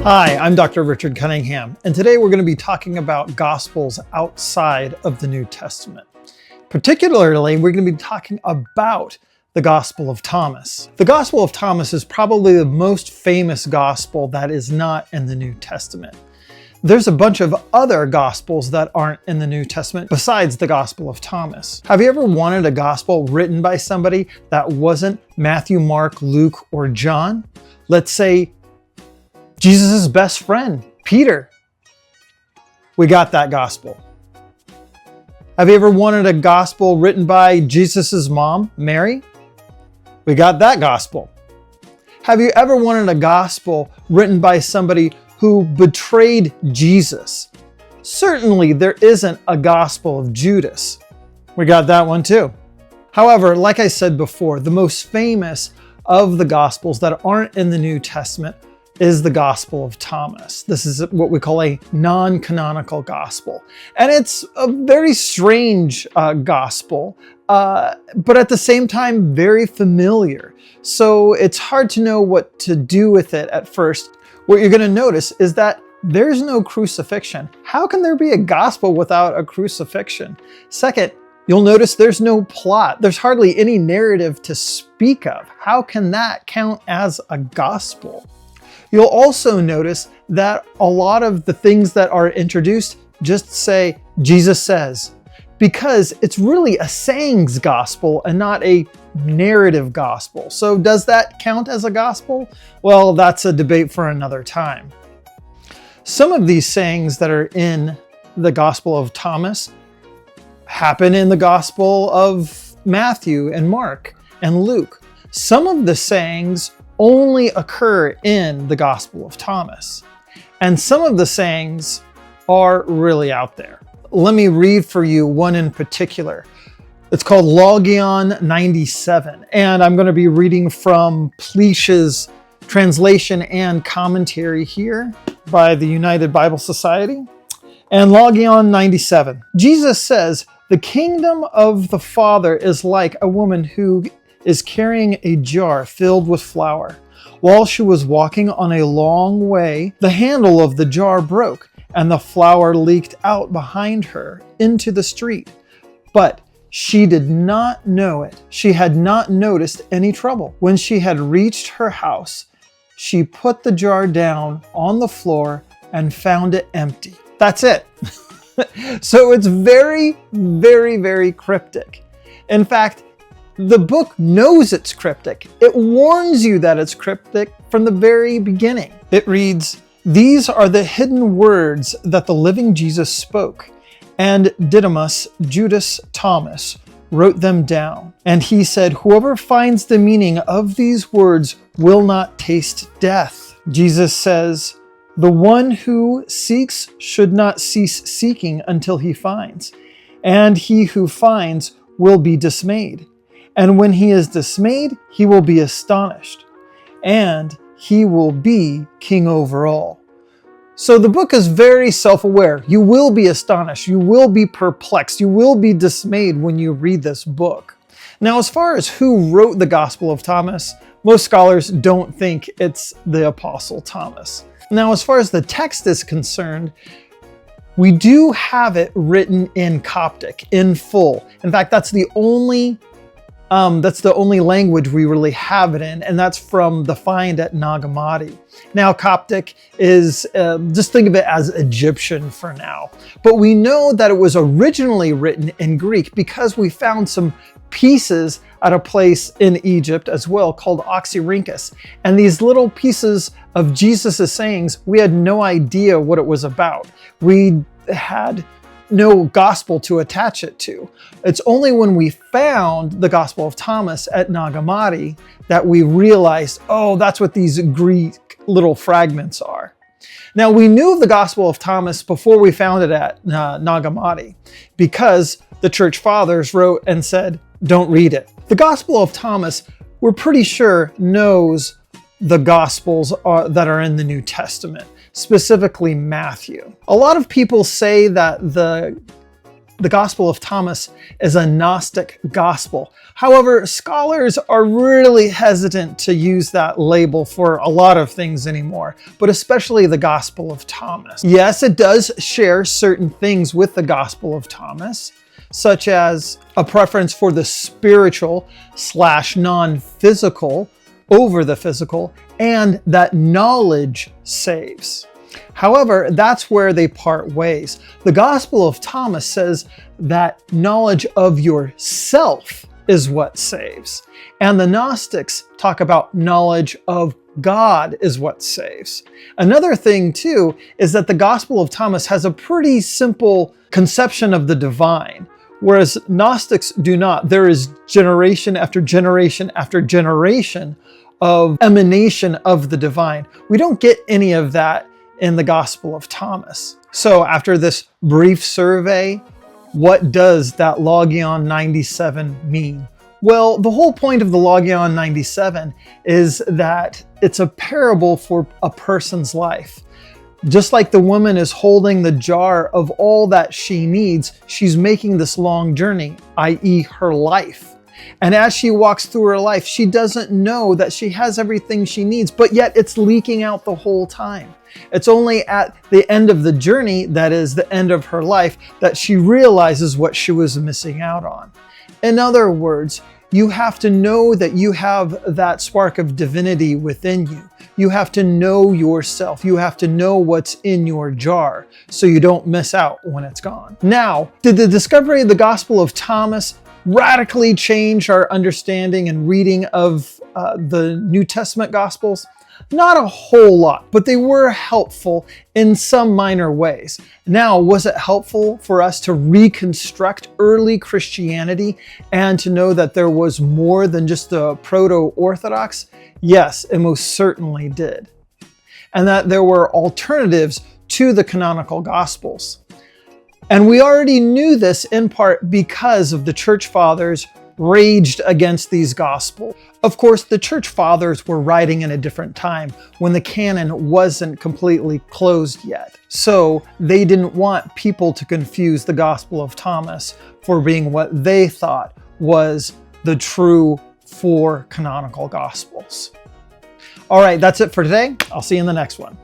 Hi, I'm Dr. Richard Cunningham, and today we're going to be talking about Gospels outside of the New Testament. Particularly, we're going to be talking about the Gospel of Thomas. The Gospel of Thomas is probably the most famous Gospel that is not in the New Testament. There's a bunch of other Gospels that aren't in the New Testament besides the Gospel of Thomas. Have you ever wanted a Gospel written by somebody that wasn't Matthew, Mark, Luke, or John? Let's say Jesus' best friend, Peter. We got that gospel. Have you ever wanted a gospel written by Jesus' mom, Mary? We got that gospel. Have you ever wanted a gospel written by somebody who betrayed Jesus? Certainly there isn't a gospel of Judas. We got that one too. However, like I said before, the most famous of the gospels that aren't in the New Testament is the Gospel of Thomas. This is what we call a non-canonical gospel. And it's a very strange gospel, but at the same time, very familiar. So it's hard to know what to do with it at first. What you're going to notice is that there's no crucifixion. How can there be a gospel without a crucifixion? Second, you'll notice there's no plot. There's hardly any narrative to speak of. How can that count as a gospel? You'll also notice that a lot of the things that are introduced just say, Jesus says, because it's really a sayings gospel and not a narrative gospel. So does that count as a gospel? Well, that's a debate for another time. Some of these sayings that are in the Gospel of Thomas happen in the Gospel of Matthew and Mark and Luke. Some of the sayings only occur in the Gospel of Thomas. And some of the sayings are really out there. Let me read for you one in particular. It's called Logion 97, and I'm going to be reading from Plesch's translation and commentary here by the United Bible Society. And Logion 97. Jesus says, "The kingdom of the Father is like a woman who is carrying a jar filled with flour. While she was walking on a long way, the handle of the jar broke, and the flour leaked out behind her into the street. But she did not know it. She had not noticed any trouble. When she had reached her house, she put the jar down on the floor and found it empty." That's it. So it's very, very, very cryptic. In fact, the book knows it's cryptic. It warns you that it's cryptic from the very beginning. It reads, "These are the hidden words that the living Jesus spoke, and Didymus, Judas Thomas, wrote them down. And he said, 'Whoever finds the meaning of these words will not taste death.'" Jesus says, "The one who seeks should not cease seeking until he finds. And he who finds will be dismayed. And when he is dismayed, he will be astonished, and he will be king over all." So the book is very self-aware. You will be astonished. You will be perplexed. You will be dismayed when you read this book. Now, as far as who wrote the Gospel of Thomas, most scholars don't think it's the Apostle Thomas. Now, as far as the text is concerned, we do have it written in Coptic, in full. In fact, that's the only language we really have it in, and that's from the find at Nag Hammadi. Now, Coptic is, just think of it as Egyptian for now. But we know that it was originally written in Greek because we found some pieces at a place in Egypt as well called Oxyrhynchus. And these little pieces of Jesus' sayings, we had no idea what it was about. We had no gospel to attach it to. It's only when we found the Gospel of Thomas at Nag Hammadi that we realized, oh, that's what these Greek little fragments are. Now, we knew of the Gospel of Thomas before we found it at Nag Hammadi because the church fathers wrote and said, don't read it. The Gospel of Thomas, we're pretty sure, knows the Gospels that are in the New Testament, specifically Matthew. A lot of people say that the the Gospel of Thomas is a Gnostic gospel. However, scholars are really hesitant to use that label for a lot of things anymore, but especially the Gospel of Thomas. Yes, it does share certain things with the Gospel of Thomas, such as a preference for the spiritual / non-physical over the physical, and that knowledge saves. However, that's where they part ways. The Gospel of Thomas says that knowledge of yourself is what saves. And the Gnostics talk about knowledge of God is what saves. Another thing too is that the Gospel of Thomas has a pretty simple conception of the divine, whereas Gnostics do not. There is generation after generation after generation of emanation of the divine. We don't get any of that in the Gospel of Thomas. So after this brief survey, what does that Logion 97 mean? Well, the whole point of the Logion 97 is that it's a parable for a person's life. Just like the woman is holding the jar of all that she needs, she's making this long journey, i.e. her life. And as she walks through her life, she doesn't know that she has everything she needs, but yet it's leaking out the whole time. It's only at the end of the journey, that is the end of her life, that she realizes what she was missing out on. In other words, you have to know that you have that spark of divinity within you. You have to know yourself. You have to know what's in your jar so you don't miss out when it's gone. Now, did the discovery of the Gospel of Thomas radically change our understanding and reading of the New Testament Gospels? Not a whole lot, but they were helpful in some minor ways. Now, was it helpful for us to reconstruct early Christianity and to know that there was more than just the proto-Orthodox? Yes, it most certainly did. And that there were alternatives to the canonical Gospels. And we already knew this in part because of the Church Fathers raged against these Gospels. Of course, the Church Fathers were writing in a different time when the canon wasn't completely closed yet. So they didn't want people to confuse the Gospel of Thomas for being what they thought was the true 4 canonical Gospels. All right, that's it for today. I'll see you in the next one.